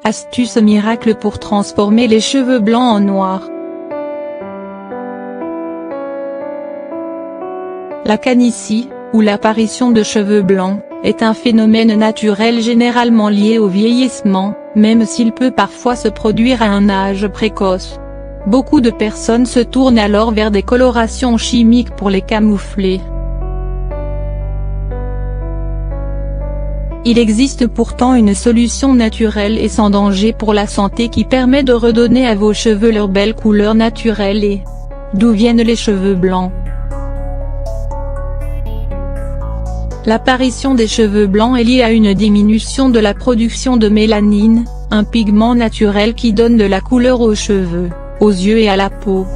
Astuce miracle pour transformer les cheveux blancs en noirs. La calvitie, ou l'apparition de cheveux blancs, est un phénomène naturel généralement lié au vieillissement, même s'il peut parfois se produire à un âge précoce. Beaucoup de personnes se tournent alors vers des colorations chimiques pour les camoufler. Il existe pourtant une solution naturelle et sans danger pour la santé qui permet de redonner à vos cheveux leur belle couleur naturelle et... D'où viennent les cheveux blancs? L'apparition des cheveux blancs est liée à une diminution de la production de mélanine, un pigment naturel qui donne de la couleur aux cheveux, aux yeux et à la peau.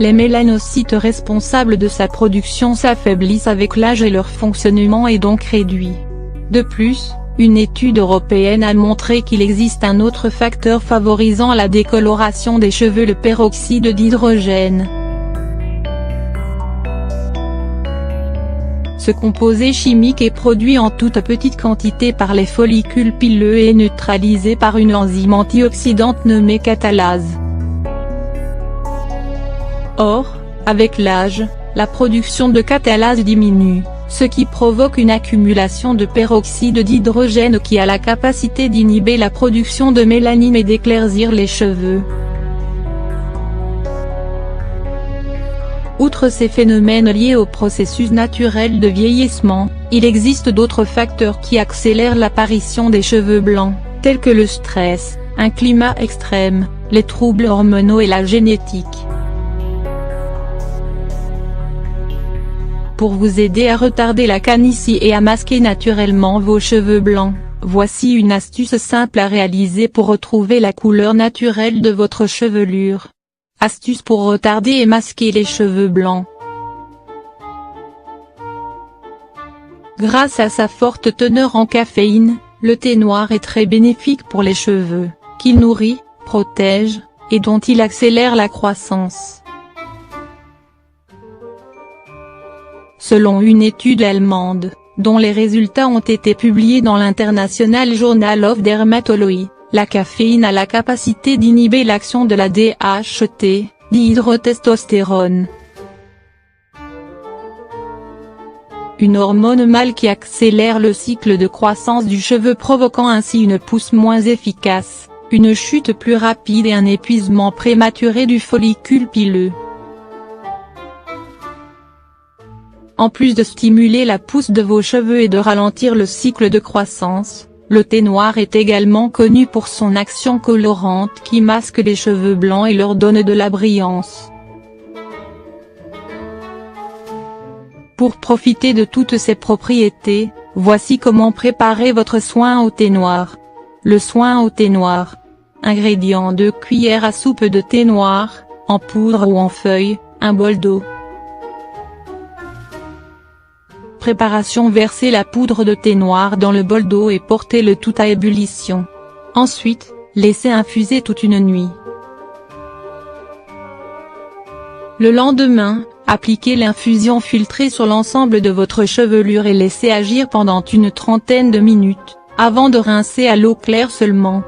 Les mélanocytes responsables de sa production s'affaiblissent avec l'âge et leur fonctionnement est donc réduit. De plus, une étude européenne a montré qu'il existe un autre facteur favorisant la décoloration des cheveux, le peroxyde d'hydrogène. Ce composé chimique est produit en toute petite quantité par les follicules pileux et est neutralisé par une enzyme antioxydante nommée catalase. Or, avec l'âge, la production de catalase diminue, ce qui provoque une accumulation de peroxyde d'hydrogène qui a la capacité d'inhiber la production de mélanine et d'éclaircir les cheveux. Outre ces phénomènes liés au processus naturel de vieillissement, il existe d'autres facteurs qui accélèrent l'apparition des cheveux blancs, tels que le stress, un climat extrême, les troubles hormonaux et la génétique. Pour vous aider à retarder la calvitie et à masquer naturellement vos cheveux blancs, voici une astuce simple à réaliser pour retrouver la couleur naturelle de votre chevelure. Astuce pour retarder et masquer les cheveux blancs. Grâce à sa forte teneur en caféine, le thé noir est très bénéfique pour les cheveux, qu'il nourrit, protège, et dont il accélère la croissance. Selon une étude allemande, dont les résultats ont été publiés dans l'International Journal of Dermatology, la caféine a la capacité d'inhiber l'action de la DHT, dihydrotestostérone. Une hormone mâle qui accélère le cycle de croissance du cheveu provoquant ainsi une pousse moins efficace, une chute plus rapide et un épuisement prématuré du follicule pileux. En plus de stimuler la pousse de vos cheveux et de ralentir le cycle de croissance, le thé noir est également connu pour son action colorante qui masque les cheveux blancs et leur donne de la brillance. Pour profiter de toutes ces propriétés, voici comment préparer votre soin au thé noir. Le soin au thé noir. Ingrédients: 2 cuillères à soupe de thé noir, en poudre ou en feuilles, un bol d'eau. Préparation: versez la poudre de thé noir dans le bol d'eau et portez le tout à ébullition. Ensuite, laissez infuser toute une nuit. Le lendemain, appliquez l'infusion filtrée sur l'ensemble de votre chevelure et laissez agir pendant une trentaine de minutes, avant de rincer à l'eau claire seulement.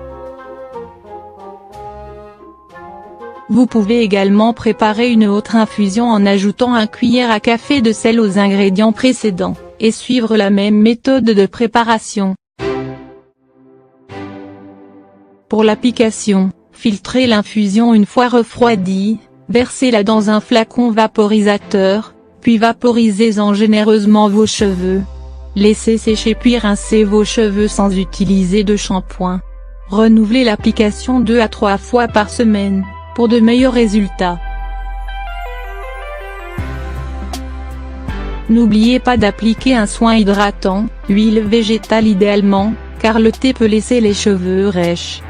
Vous pouvez également préparer une autre infusion en ajoutant 1 cuillère à café de sel aux ingrédients précédents, et suivre la même méthode de préparation. Pour l'application, filtrez l'infusion une fois refroidie, versez-la dans un flacon vaporisateur, puis vaporisez-en généreusement vos cheveux. Laissez sécher puis rincez vos cheveux sans utiliser de shampoing. Renouvelez l'application 2 à 3 fois par semaine, pour de meilleurs résultats. N'oubliez pas d'appliquer un soin hydratant, huile végétale idéalement, car le thé peut laisser les cheveux rêches.